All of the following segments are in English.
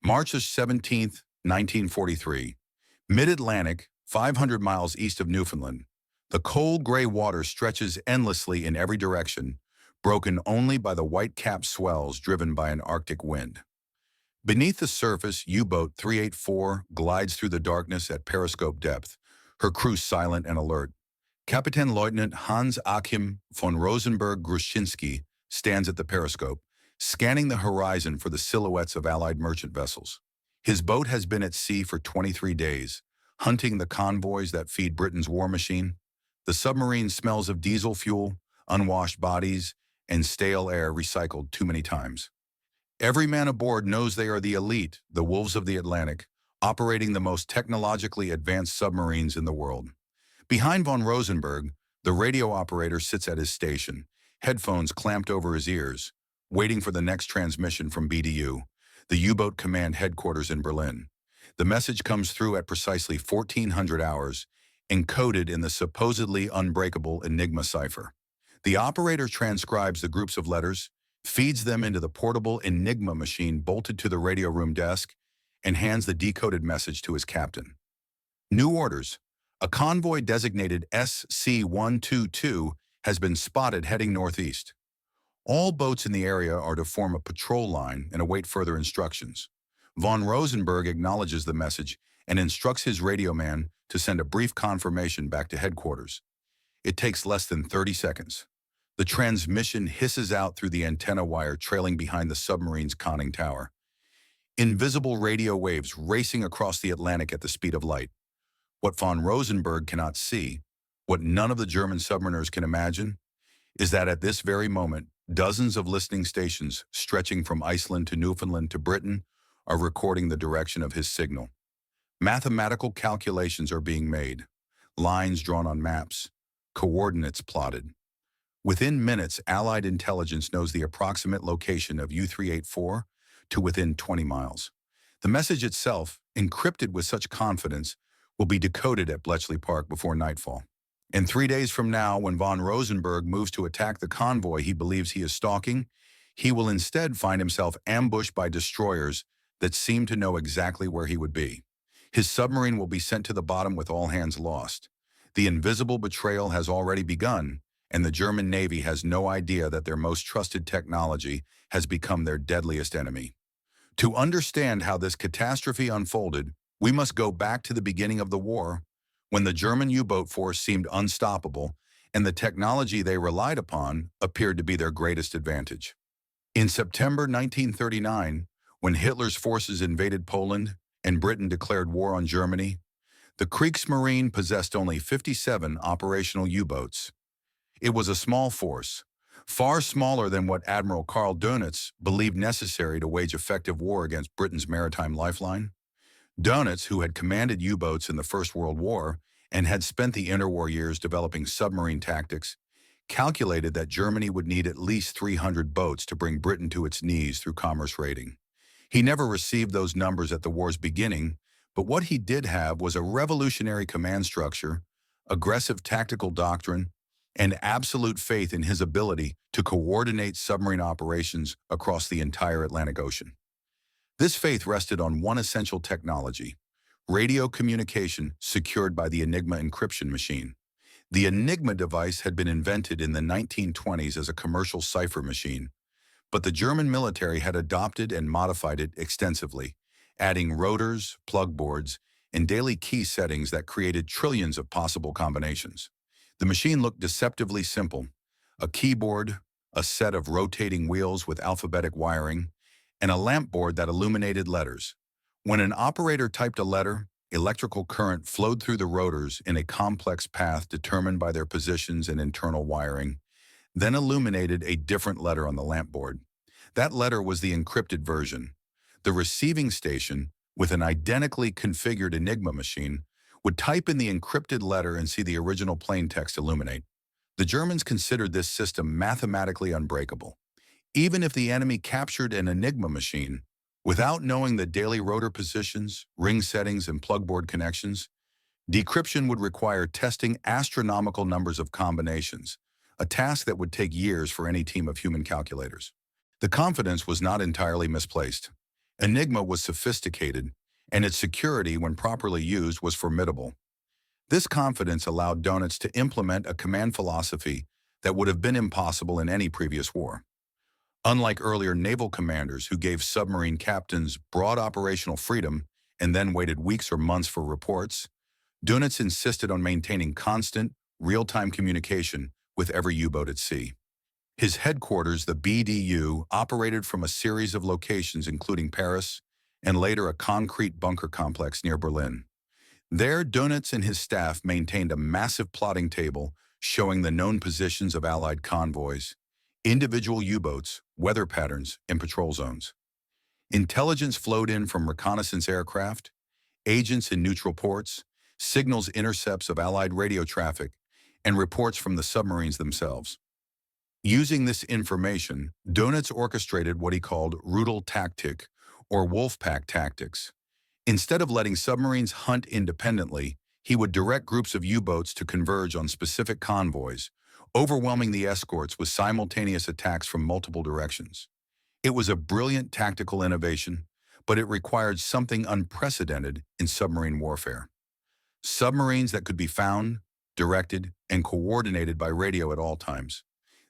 March 17th, 1943. Mid-Atlantic, 500 miles east of Newfoundland. The cold gray water stretches endlessly in every direction, broken only by the white-capped swells driven by an Arctic wind. Beneath the surface, U-boat 384 glides through the darkness at periscope depth, her crew silent and alert. Captain Lieutenant Hans Achim von Rosenberg-Grushinski stands at the periscope, scanning the horizon for the silhouettes of Allied merchant vessels. His boat has been at sea for 23 days, hunting the convoys that feed Britain's war machine. The submarine smells of diesel fuel, unwashed bodies, and stale air recycled too many times. Every man aboard knows they are the elite, the wolves of the Atlantic, operating the most technologically advanced submarines in the world. Behind von Rosenberg, the radio operator sits at his station, headphones clamped over his ears, waiting for the next transmission from BDU, the U-boat command headquarters in Berlin. The message comes through at precisely 1400 hours, encoded in the supposedly unbreakable enigma cipher. The operator transcribes the groups of letters, feeds them into the portable enigma machine bolted to the radio room desk, and hands the decoded message to his captain. New orders. A convoy designated SC-122 has been spotted heading northeast. All boats in the area are to form a patrol line and await further instructions. Von Rosenberg acknowledges the message and instructs his radio man to send a brief confirmation back to headquarters. It takes less than 30 seconds. The transmission hisses out through the antenna wire trailing behind the submarine's conning tower. Invisible radio waves racing across the Atlantic at the speed of light. What von Rosenberg cannot see, what none of the German submariners can imagine, is that at this very moment, dozens of listening stations stretching from Iceland to Newfoundland to Britain are recording the direction of his signal. Mathematical calculations are being made, lines drawn on maps, coordinates plotted. Within minutes, Allied intelligence knows the approximate location of U-384 to within 20 miles. The message itself, encrypted with such confidence, will be decoded at Bletchley Park before nightfall. And 3 days from now, when von Rosenberg moves to attack the convoy he believes he is stalking, he will instead find himself ambushed by destroyers that seem to know exactly where he would be. His submarine will be sent to the bottom with all hands lost. The invisible betrayal has already begun, and the German Navy has no idea that their most trusted technology has become their deadliest enemy. To understand how this catastrophe unfolded, we must go back to the beginning of the war, when the German U-boat force seemed unstoppable and the technology they relied upon appeared to be their greatest advantage. In September 1939, when Hitler's forces invaded Poland and Britain declared war on Germany, the Kriegsmarine possessed only 57 operational U-boats. It was a small force, far smaller than what Admiral Karl Dönitz believed necessary to wage effective war against Britain's maritime lifeline. Dönitz, who had commanded U-boats in the First World War and had spent the interwar years developing submarine tactics, calculated that Germany would need at least 300 boats to bring Britain to its knees through commerce raiding. He never received those numbers at the war's beginning, but what he did have was a revolutionary command structure, aggressive tactical doctrine, and absolute faith in his ability to coordinate submarine operations across the entire Atlantic Ocean. This faith rested on one essential technology: radio communication secured by the Enigma encryption machine. The Enigma device had been invented in the 1920s as a commercial cipher machine, but the German military had adopted and modified it extensively, adding rotors, plug boards, and daily key settings that created trillions of possible combinations. The machine looked deceptively simple: a keyboard, a set of rotating wheels with alphabetic wiring, and a lamp board that illuminated letters. When an operator typed a letter, electrical current flowed through the rotors in a complex path determined by their positions and internal wiring, then illuminated a different letter on the lamp board. That letter was the encrypted version. The receiving station, with an identically configured Enigma machine, would type in the encrypted letter and see the original plain text illuminate. The Germans considered this system mathematically unbreakable. Even if the enemy captured an Enigma machine, without knowing the daily rotor positions, ring settings, and plugboard connections, decryption would require testing astronomical numbers of combinations, a task that would take years for any team of human calculators. The confidence was not entirely misplaced. Enigma was sophisticated, and its security, when properly used, was formidable. This confidence allowed Donitz to implement a command philosophy that would have been impossible in any previous war. Unlike earlier naval commanders who gave submarine captains broad operational freedom and then waited weeks or months for reports, Donitz insisted on maintaining constant, real-time communication with every U-boat at sea. His headquarters, the BDU, operated from a series of locations including Paris and later a concrete bunker complex near Berlin. There, Donitz and his staff maintained a massive plotting table showing the known positions of Allied convoys, individual U-boats, weather patterns, and patrol zones. Intelligence flowed in from reconnaissance aircraft, agents in neutral ports, signals intercepts of Allied radio traffic, and reports from the submarines themselves. Using this information, Donitz orchestrated what he called Rudel Taktik, or Wolfpack tactics. Instead of letting submarines hunt independently, he would direct groups of U-boats to converge on specific convoys, overwhelming the escorts with simultaneous attacks from multiple directions. It was a brilliant tactical innovation, but it required something unprecedented in submarine warfare. Submarines that could be found, directed, and coordinated by radio at all times.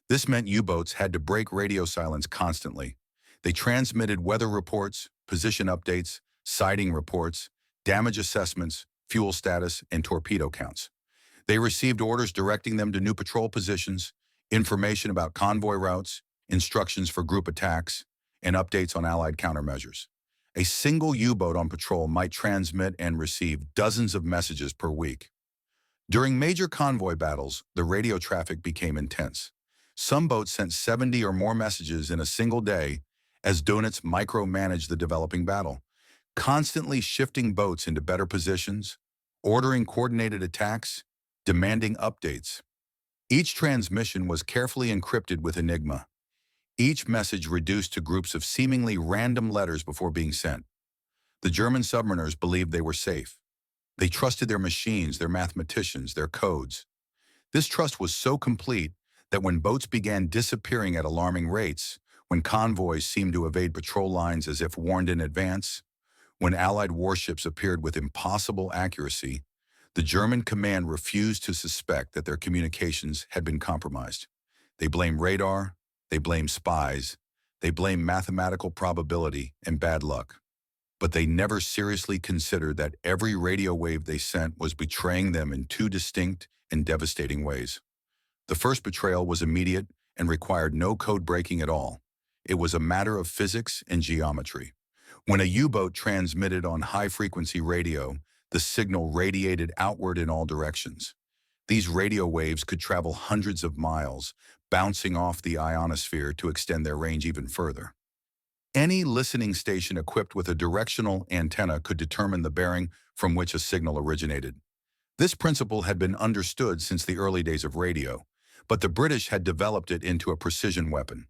This meant U-boats had to break radio silence constantly. They transmitted weather reports, position updates, sighting reports, damage assessments, fuel status, and torpedo counts. They received orders directing them to new patrol positions, information about convoy routes, instructions for group attacks, and updates on Allied countermeasures. A single U-boat on patrol might transmit and receive dozens of messages per week. During major convoy battles, the radio traffic became intense. Some boats sent 70 or more messages in a single day as Donitz micromanaged the developing battle, constantly shifting boats into better positions, ordering coordinated attacks, demanding updates. Each transmission was carefully encrypted with Enigma, each message reduced to groups of seemingly random letters before being sent. The German submariners believed they were safe. They trusted their machines, their mathematicians, their codes. This trust was so complete that when boats began disappearing at alarming rates, when convoys seemed to evade patrol lines as if warned in advance, when Allied warships appeared with impossible accuracy, the German command refused to suspect that their communications had been compromised. They blamed radar, they blamed spies, they blamed mathematical probability and bad luck. But they never seriously considered that every radio wave they sent was betraying them in two distinct and devastating ways. The first betrayal was immediate and required no code breaking at all. It was a matter of physics and geometry. When a U-boat transmitted on high-frequency radio, the signal radiated outward in all directions. These radio waves could travel hundreds of miles, bouncing off the ionosphere to extend their range even further. Any listening station equipped with a directional antenna could determine the bearing from which a signal originated. This principle had been understood since the early days of radio, but the British had developed it into a precision weapon.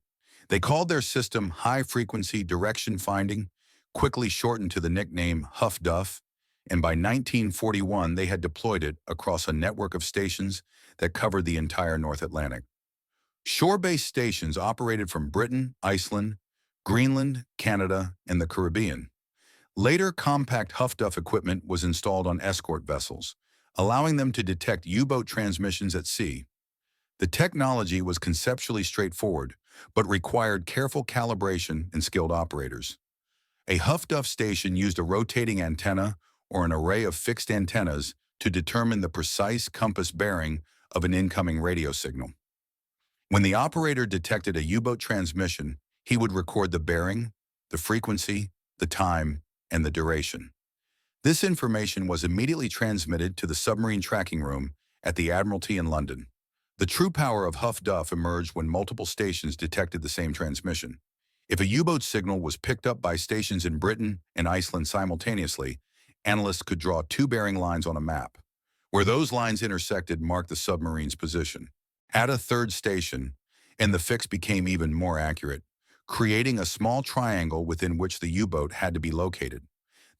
They called their system high-frequency direction finding, quickly shortened to the nickname huff-duff, and by 1941 they had deployed it across a network of stations that covered the entire North Atlantic. Shore-based stations operated from Britain, Iceland, Greenland, Canada, and the Caribbean. Later, compact huff-duff equipment was installed on escort vessels, allowing them to detect U-boat transmissions at sea. The technology was conceptually straightforward, but required careful calibration and skilled operators. A huff-duff station used a rotating antenna or an array of fixed antennas to determine the precise compass bearing of an incoming radio signal. When the operator detected a U-boat transmission, he would record the bearing, the frequency, the time, and the duration. This information was immediately transmitted to the submarine tracking room at the Admiralty in London. The true power of huff-duff emerged when multiple stations detected the same transmission. If a U-boat signal was picked up by stations in Britain and Iceland simultaneously, analysts could draw two bearing lines on a map. Where those lines intersected marked the submarine's position. Add a third station, and the fix became even more accurate, creating a small triangle within which the U-boat had to be located.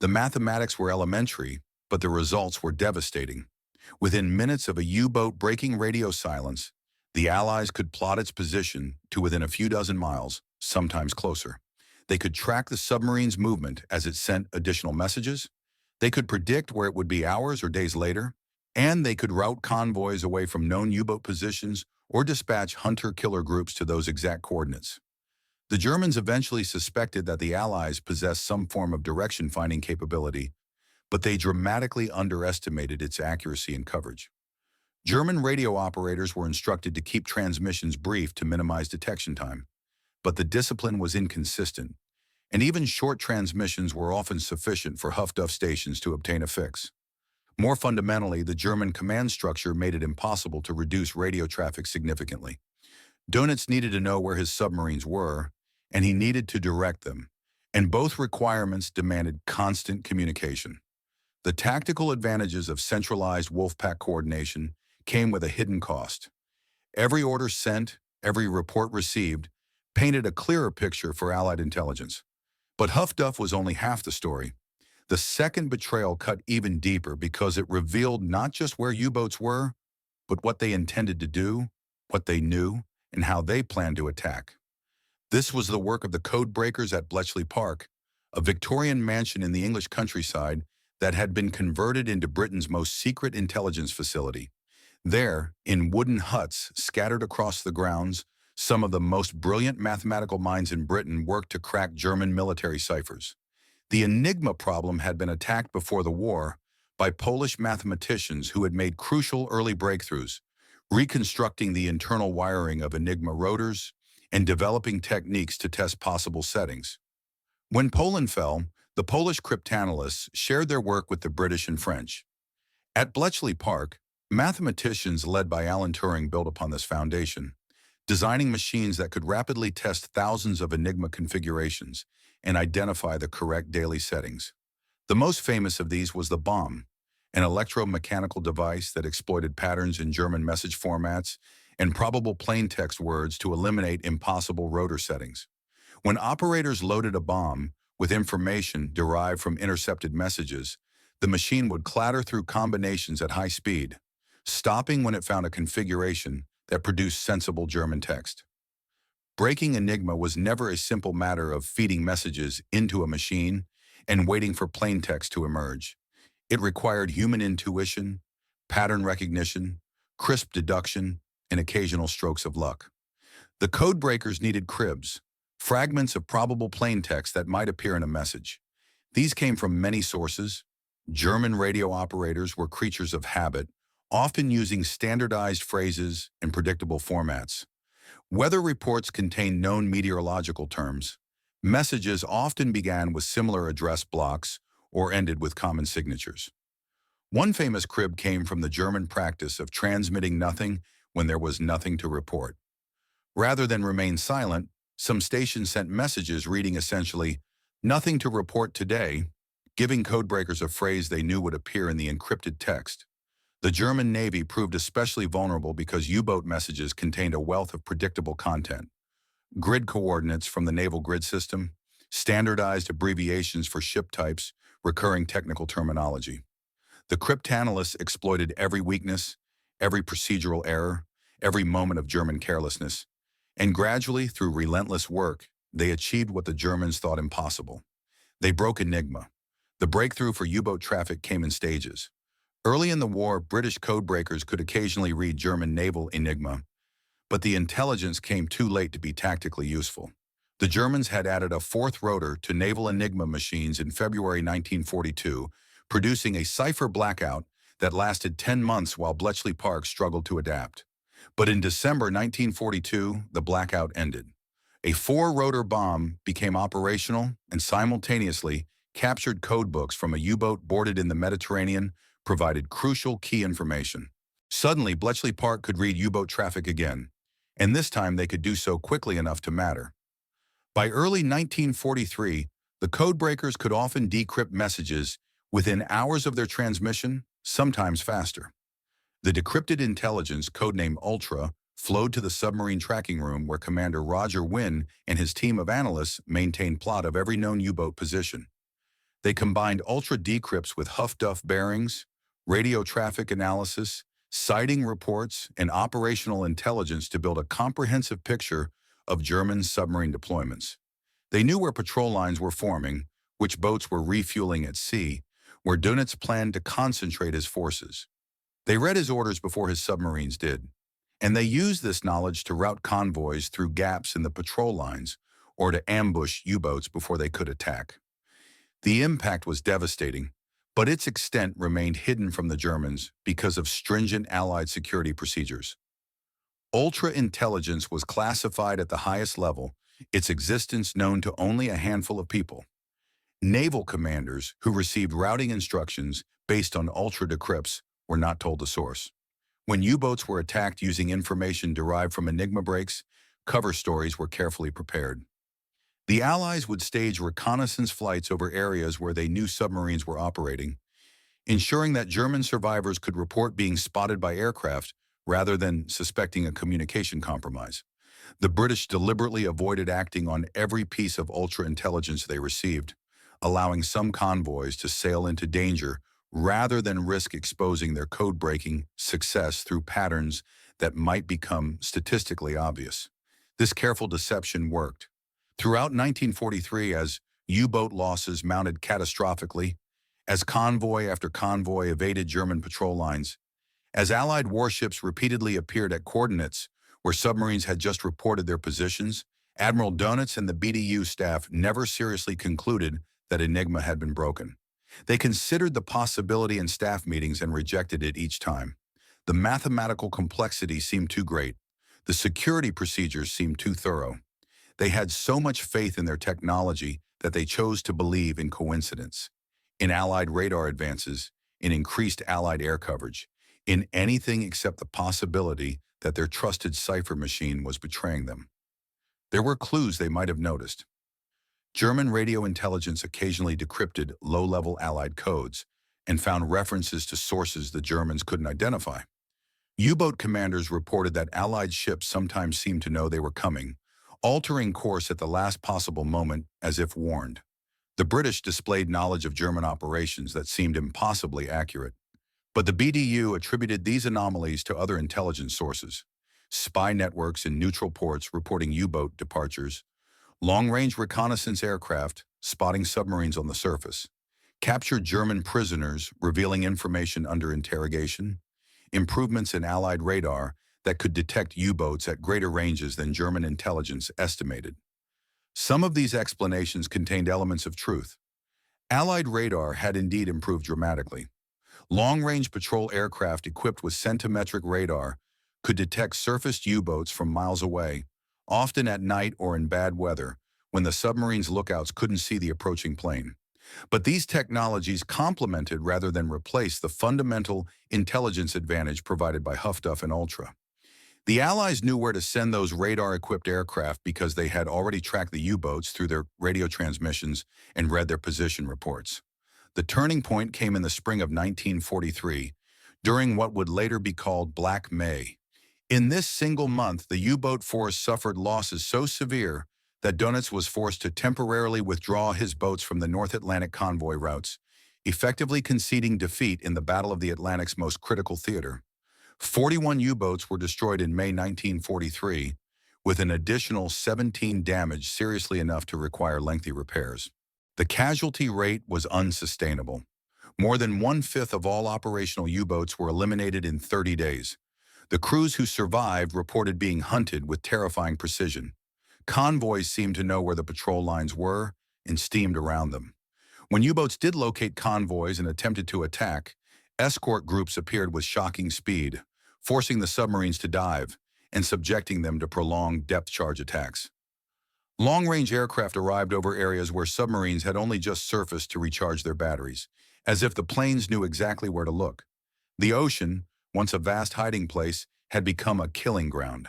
The mathematics were elementary, but the results were devastating. Within minutes of a U-boat breaking radio silence, the Allies could plot its position to within a few dozen miles, sometimes closer. They could track the submarine's movement as it sent additional messages. They could predict where it would be hours or days later. And they could route convoys away from known U-boat positions or dispatch hunter-killer groups to those exact coordinates. The Germans eventually suspected that the Allies possessed some form of direction-finding capability, but they dramatically underestimated its accuracy and coverage. German radio operators were instructed to keep transmissions brief to minimize detection time, but the discipline was inconsistent, and even short transmissions were often sufficient for huff-duff stations to obtain a fix. More fundamentally, the German command structure made it impossible to reduce radio traffic significantly. Dönitz needed to know where his submarines were, and he needed to direct them, and both requirements demanded constant communication. The tactical advantages of centralized Wolfpack coordination came with a hidden cost. Every order sent, every report received, painted a clearer picture for Allied intelligence. But huff-duff was only half the story. The second betrayal cut even deeper because it revealed not just where U-boats were, but what they intended to do, what they knew, and how they planned to attack. This was the work of the code breakers at Bletchley Park, a Victorian mansion in the English countryside that had been converted into Britain's most secret intelligence facility. There, in wooden huts scattered across the grounds, some of the most brilliant mathematical minds in Britain worked to crack German military ciphers. The enigma problem had been attacked before the war by Polish mathematicians who had made crucial early breakthroughs, reconstructing the internal wiring of enigma rotors and developing techniques to test possible settings. When Poland fell, the Polish cryptanalysts shared their work with the British and French. At Bletchley Park, mathematicians led by Alan Turing built upon this foundation, designing machines that could rapidly test thousands of enigma configurations and identify the correct daily settings. The most famous of these was the bomb, an electromechanical device that exploited patterns in German message formats and probable plaintext words to eliminate impossible rotor settings. When operators loaded a bomb with information derived from intercepted messages, the machine would clatter through combinations at high speed, stopping when it found a configuration that produced sensible German text. Breaking enigma was never a simple matter of feeding messages into a machine and waiting for plaintext to emerge. It required human intuition, pattern recognition, crisp deduction, and occasional strokes of luck. The code breakers needed cribs, fragments of probable plaintext that might appear in a message. These came from many sources. German radio operators were creatures of habit, often using standardized phrases and predictable formats. Weather reports contained known meteorological terms. Messages often began with similar address blocks or ended with common signatures. One famous crib came from the German practice of transmitting nothing when there was nothing to report. Rather than remain silent, some stations sent messages reading essentially, "Nothing to report today," giving codebreakers a phrase they knew would appear in the encrypted text. The German Navy proved especially vulnerable because U-boat messages contained a wealth of predictable content. Grid coordinates from the naval grid system, standardized abbreviations for ship types, recurring technical terminology. The cryptanalysts exploited every weakness, every procedural error, every moment of German carelessness, and gradually, through relentless work, they achieved what the Germans thought impossible. They broke enigma. The breakthrough for U-boat traffic came in stages. Early in the war, British codebreakers could occasionally read German naval enigma, but the intelligence came too late to be tactically useful. The Germans had added a fourth rotor to naval enigma machines in February 1942, producing a cipher blackout that lasted 10 months while Bletchley Park struggled to adapt. But in December 1942, the blackout ended. A four-rotor bomb became operational and simultaneously captured codebooks from a U-boat boarded in the Mediterranean, provided crucial key information. Suddenly, Bletchley Park could read U-boat traffic again, and this time they could do so quickly enough to matter. By early 1943, the codebreakers could often decrypt messages within hours of their transmission, sometimes faster. The decrypted intelligence, codenamed Ultra, flowed to the submarine tracking room where Commander Roger Wynne and his team of analysts maintained plot of every known U-boat position. They combined Ultra decrypts with huff-duff bearings, radio traffic analysis, sighting reports, and operational intelligence to build a comprehensive picture of German submarine deployments. They knew where patrol lines were forming, which boats were refueling at sea, where Dönitz planned to concentrate his forces. They read his orders before his submarines did, and they used this knowledge to route convoys through gaps in the patrol lines or to ambush U-boats before they could attack. The impact was devastating, but its extent remained hidden from the Germans because of stringent Allied security procedures. Ultra-intelligence was classified at the highest level, its existence known to only a handful of people. Naval commanders who received routing instructions based on ultra-decrypts were not told the source. When U-boats were attacked using information derived from enigma breaks, cover stories were carefully prepared. The Allies would stage reconnaissance flights over areas where they knew submarines were operating, ensuring that German survivors could report being spotted by aircraft rather than suspecting a communication compromise. The British deliberately avoided acting on every piece of ultra-intelligence they received, allowing some convoys to sail into danger rather than risk exposing their code-breaking success through patterns that might become statistically obvious. This careful deception worked. Throughout 1943, as U-boat losses mounted catastrophically, as convoy after convoy evaded German patrol lines, as Allied warships repeatedly appeared at coordinates where submarines had just reported their positions, Admiral Dönitz and the BDU staff never seriously concluded that enigma had been broken. They considered the possibility in staff meetings and rejected it each time. The mathematical complexity seemed too great. The security procedures seemed too thorough. They had so much faith in their technology that they chose to believe in coincidence, in Allied radar advances, in increased Allied air coverage, in anything except the possibility that their trusted cipher machine was betraying them. There were clues they might have noticed. German radio intelligence occasionally decrypted low-level Allied codes and found references to sources the Germans couldn't identify. U-boat commanders reported that Allied ships sometimes seemed to know they were coming, altering course at the last possible moment as if warned. The British displayed knowledge of German operations that seemed impossibly accurate. But the BDU attributed these anomalies to other intelligence sources: spy networks in neutral ports reporting U-boat departures, long-range reconnaissance aircraft spotting submarines on the surface, captured German prisoners revealing information under interrogation, improvements in Allied radar that could detect U-boats at greater ranges than German intelligence estimated. Some of these explanations contained elements of truth. Allied radar had indeed improved dramatically. Long-range patrol aircraft equipped with centimetric radar could detect surfaced U-boats from miles away, often at night or in bad weather, when the submarine's lookouts couldn't see the approaching plane. But these technologies complemented rather than replaced the fundamental intelligence advantage provided by huff-duff and ultra. The Allies knew where to send those radar-equipped aircraft because they had already tracked the U-boats through their radio transmissions and read their position reports. The turning point came in the spring of 1943, during what would later be called Black May. In this single month, the U-boat force suffered losses so severe that Dönitz was forced to temporarily withdraw his boats from the North Atlantic convoy routes, effectively conceding defeat in the Battle of the Atlantic's most critical theater. 41 U-boats were destroyed in May 1943, with an additional 17 damaged seriously enough to require lengthy repairs. The casualty rate was unsustainable. More than one-fifth of all operational U-boats were eliminated in 30 days. The crews who survived reported being hunted with terrifying precision. Convoys seemed to know where the patrol lines were and steamed around them. When U-boats did locate convoys and attempted to attack, escort groups appeared with shocking speed, forcing the submarines to dive and subjecting them to prolonged depth-charge attacks. Long-range aircraft arrived over areas where submarines had only just surfaced to recharge their batteries, as if the planes knew exactly where to look. The ocean, once a vast hiding place, had become a killing ground.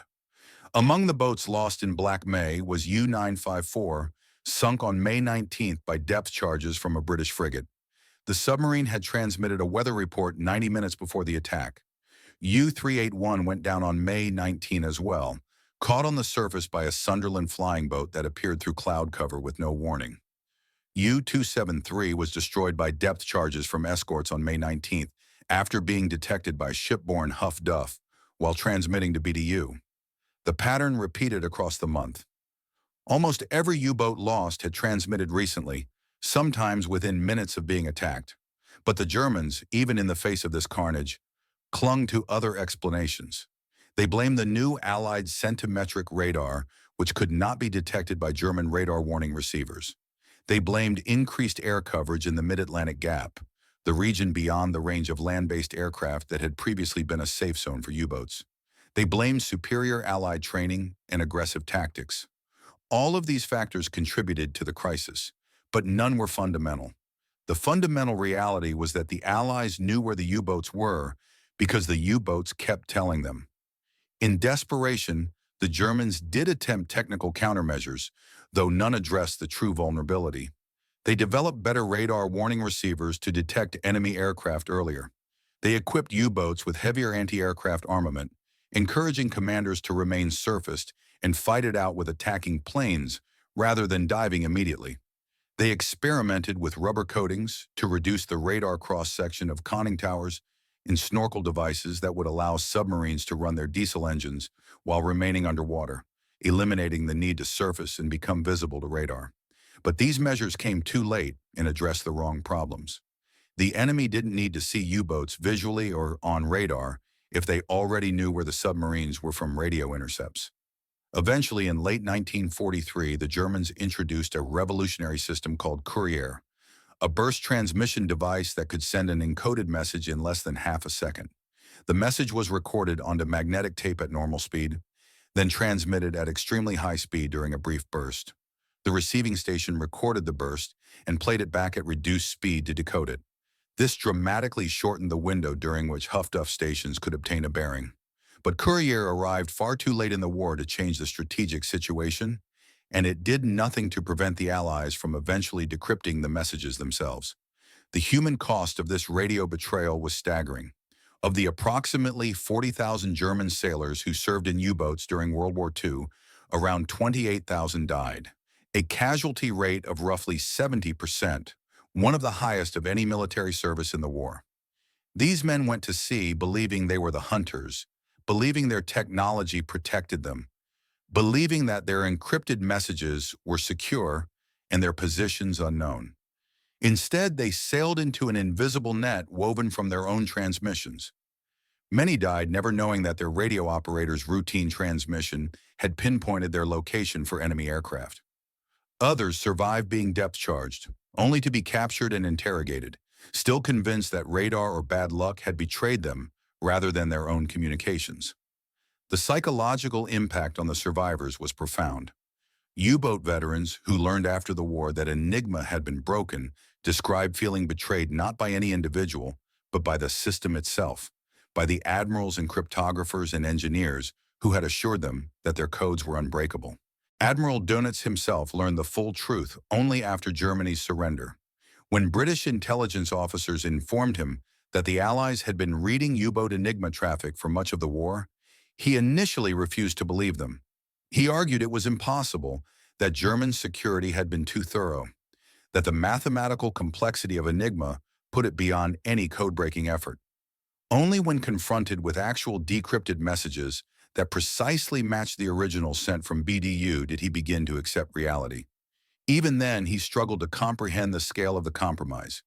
Among the boats lost in Black May was U-954, sunk on May 19th by depth charges from a British frigate. The submarine had transmitted a weather report 90 minutes before the attack. U-381 went down on May 19 as well, caught on the surface by a Sunderland flying boat that appeared through cloud cover with no warning. U-273 was destroyed by depth charges from escorts on May 19th after being detected by shipborne huff-duff while transmitting to BDU. The pattern repeated across the month. Almost every U-boat lost had transmitted recently, sometimes within minutes of being attacked. But the Germans, even in the face of this carnage, clung to other explanations. They blamed the new Allied centimetric radar, which could not be detected by German radar warning receivers. They blamed increased air coverage in the mid-Atlantic Gap, the region beyond the range of land-based aircraft that had previously been a safe zone for U-boats. They blamed superior Allied training and aggressive tactics. All of these factors contributed to the crisis, but none were fundamental. The fundamental reality was that the Allies knew where the U-boats were because the U-boats kept telling them. In desperation, the Germans did attempt technical countermeasures, though none addressed the true vulnerability. They developed better radar warning receivers to detect enemy aircraft earlier. They equipped U-boats with heavier anti-aircraft armament, encouraging commanders to remain surfaced and fight it out with attacking planes rather than diving immediately. They experimented with rubber coatings to reduce the radar cross-section of conning towers and snorkel devices that would allow submarines to run their diesel engines while remaining underwater, eliminating the need to surface and become visible to radar. But these measures came too late and addressed the wrong problems. The enemy didn't need to see U-boats visually or on radar if they already knew where the submarines were from radio intercepts. Eventually, in late 1943, the Germans introduced a revolutionary system called Courier, a burst transmission device that could send an encoded message in less than half a second. The message was recorded onto magnetic tape at normal speed, then transmitted at extremely high speed during a brief burst. The receiving station recorded the burst and played it back at reduced speed to decode it. This dramatically shortened the window during which huff-duff stations could obtain a bearing. But Courier arrived far too late in the war to change the strategic situation, and it did nothing to prevent the Allies from eventually decrypting the messages themselves. The human cost of this radio betrayal was staggering. Of the approximately 40,000 German sailors who served in U-boats during World War II, around 28,000 died, a casualty rate of roughly 70%, one of the highest of any military service in the war. These men went to sea believing they were the hunters, believing their technology protected them, believing that their encrypted messages were secure and their positions unknown. Instead, they sailed into an invisible net woven from their own transmissions. Many died never knowing that their radio operator's routine transmission had pinpointed their location for enemy aircraft. Others survived being depth-charged, only to be captured and interrogated, still convinced that radar or bad luck had betrayed them rather than their own communications. The psychological impact on the survivors was profound. U-boat veterans who learned after the war that Enigma had been broken described feeling betrayed not by any individual, but by the system itself, by the admirals and cryptographers and engineers who had assured them that their codes were unbreakable. Admiral Dönitz himself learned the full truth only after Germany's surrender. When British intelligence officers informed him that the Allies had been reading U-boat Enigma traffic for much of the war, he initially refused to believe them. He argued it was impossible, that German security had been too thorough, that the mathematical complexity of Enigma put it beyond any code-breaking effort. Only when confronted with actual decrypted messages that precisely matched the original sent from BDU did he begin to accept reality. Even then, he struggled to comprehend the scale of the compromise.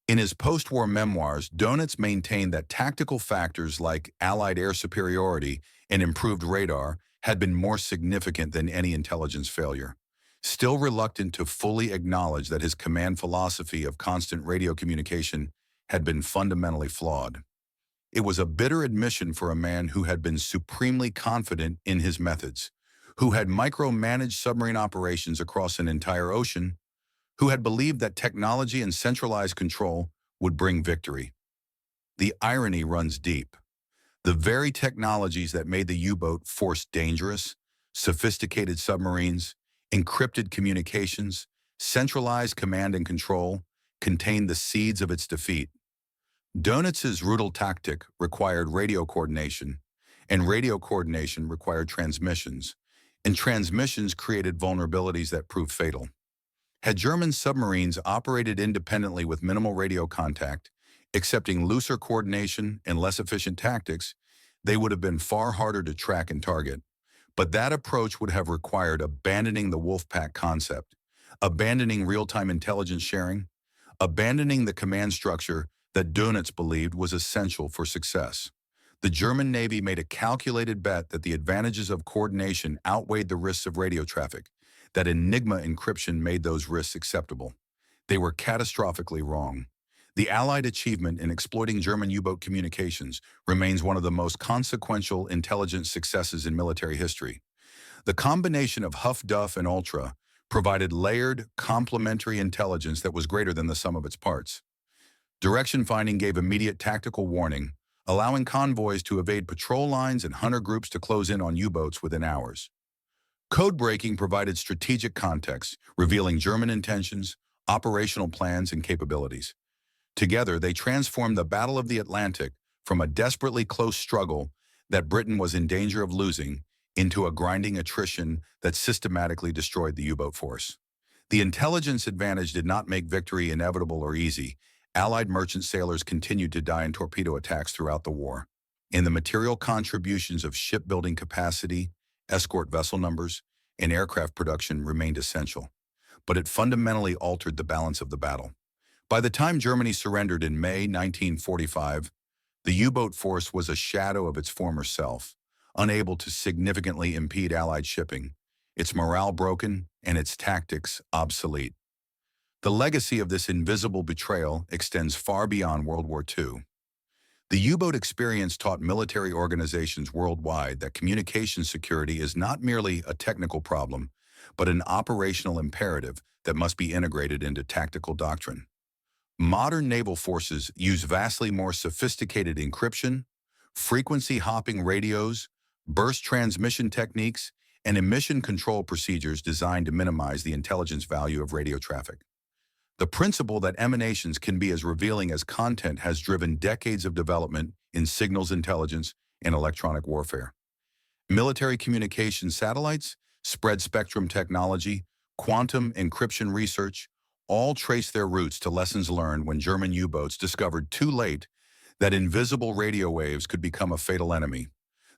In his post-war memoirs, Dönitz maintained that tactical factors like Allied air superiority and improved radar had been more significant than any intelligence failure. Still reluctant to fully acknowledge that his command philosophy of constant radio communication had been fundamentally flawed. It was a bitter admission for a man who had been supremely confident in his methods, who had micromanaged submarine operations across an entire ocean, who had believed that technology and centralized control would bring victory. The irony runs deep. The very technologies that made the U-boat force dangerous, sophisticated submarines, encrypted communications, centralized command and control, contained the seeds of its defeat. Dönitz's Rudel tactic required radio coordination, and radio coordination required transmissions, and transmissions created vulnerabilities that proved fatal. Had German submarines operated independently with minimal radio contact, accepting looser coordination and less efficient tactics, they would have been far harder to track and target. But that approach would have required abandoning the wolf pack concept, abandoning real-time intelligence sharing, abandoning the command structure that Dönitz believed was essential for success. The German Navy made a calculated bet that the advantages of coordination outweighed the risks of radio traffic, that enigma encryption made those risks acceptable. They were catastrophically wrong. The Allied achievement in exploiting German U-boat communications remains one of the most consequential intelligence successes in military history. The combination of huff-duff and ultra provided layered, complementary intelligence that was greater than the sum of its parts. Direction finding gave immediate tactical warning, allowing convoys to evade patrol lines and hunter groups to close in on U-boats within hours. Code breaking provided strategic context, revealing German intentions, operational plans, and capabilities. Together, they transformed the Battle of the Atlantic from a desperately close struggle that Britain was in danger of losing into a grinding attrition that systematically destroyed the U-boat force. The intelligence advantage did not make victory inevitable or easy. Allied merchant sailors continued to die in torpedo attacks throughout the war. And the material contributions of shipbuilding capacity, escort vessel numbers, and aircraft production remained essential. But it fundamentally altered the balance of the battle. By the time Germany surrendered in May 1945, the U-boat force was a shadow of its former self, unable to significantly impede Allied shipping, its morale broken, and its tactics obsolete. The legacy of this invisible betrayal extends far beyond World War II. The U-boat experience taught military organizations worldwide that communication security is not merely a technical problem, but an operational imperative that must be integrated into tactical doctrine. Modern naval forces use vastly more sophisticated encryption, frequency-hopping radios, burst transmission techniques, and emission control procedures designed to minimize the intelligence value of radio traffic. The principle that emanations can be as revealing as content has driven decades of development in signals intelligence and electronic warfare. Military communication satellites, spread spectrum technology, quantum encryption research, all trace their roots to lessons learned when German U-boats discovered too late that invisible radio waves could become a fatal enemy.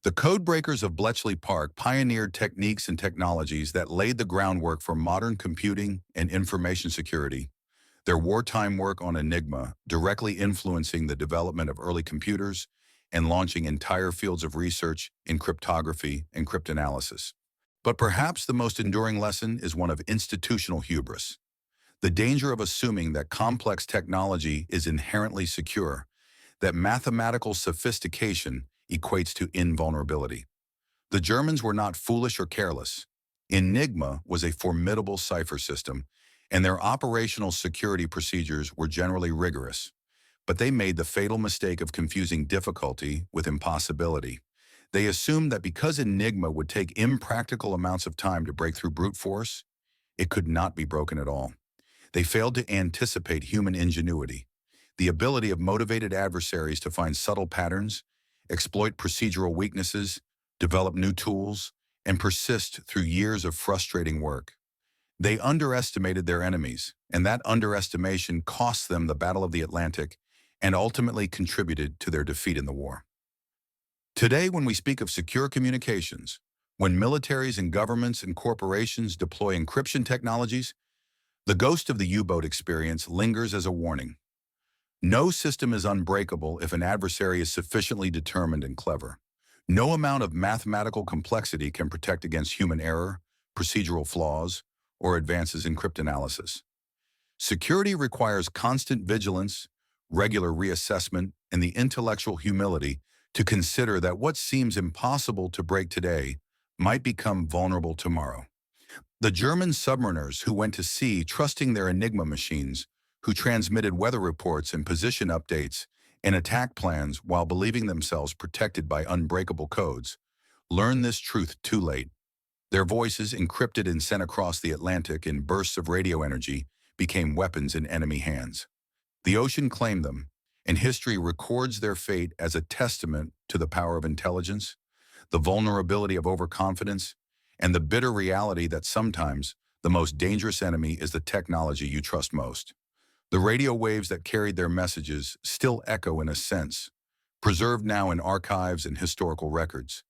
The codebreakers of Bletchley Park pioneered techniques and technologies that laid the groundwork for modern computing and information security. Their wartime work on Enigma directly influencing the development of early computers and launching entire fields of research in cryptography and cryptanalysis. But perhaps the most enduring lesson is one of institutional hubris. The danger of assuming that complex technology is inherently secure, that mathematical sophistication equates to invulnerability. The Germans were not foolish or careless. Enigma was a formidable cipher system, and their operational security procedures were generally rigorous. But they made the fatal mistake of confusing difficulty with impossibility. They assumed that because Enigma would take impractical amounts of time to break through brute force, it could not be broken at all. They failed to anticipate human ingenuity, the ability of motivated adversaries to find subtle patterns, exploit procedural weaknesses, develop new tools, and persist through years of frustrating work. They underestimated their enemies, and that underestimation cost them the Battle of the Atlantic and ultimately contributed to their defeat in the war. Today, when we speak of secure communications, when militaries and governments and corporations deploy encryption technologies, the ghost of the U-boat experience lingers as a warning. No system is unbreakable if an adversary is sufficiently determined and clever. No amount of mathematical complexity can protect against human error, procedural flaws, or advances in cryptanalysis. Security requires constant vigilance, regular reassessment, and the intellectual humility to consider that what seems impossible to break today might become vulnerable tomorrow. The German submariners who went to sea trusting their Enigma machines, who transmitted weather reports and position updates and attack plans while believing themselves protected by unbreakable codes, learned this truth too late. Their voices, encrypted and sent across the Atlantic in bursts of radio energy, became weapons in enemy hands. The ocean claimed them, and history records their fate as a testament to the power of intelligence, the vulnerability of overconfidence, and the bitter reality that sometimes the most dangerous enemy is the technology you trust most. The radio waves that carried their messages still echo in a sense, preserved now in archives and historical records.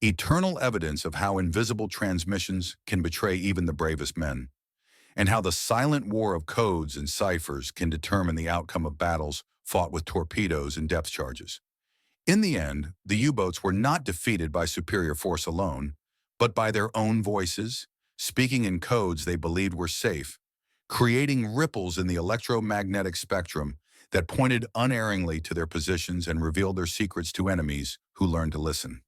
eternal evidence of how invisible transmissions can betray even the bravest men, and how the silent war of codes and ciphers can determine the outcome of battles fought with torpedoes and depth charges. In the end, the U-boats were not defeated by superior force alone, but by their own voices, speaking in codes they believed were safe, creating ripples in the electromagnetic spectrum that pointed unerringly to their positions and revealed their secrets to enemies who learned to listen.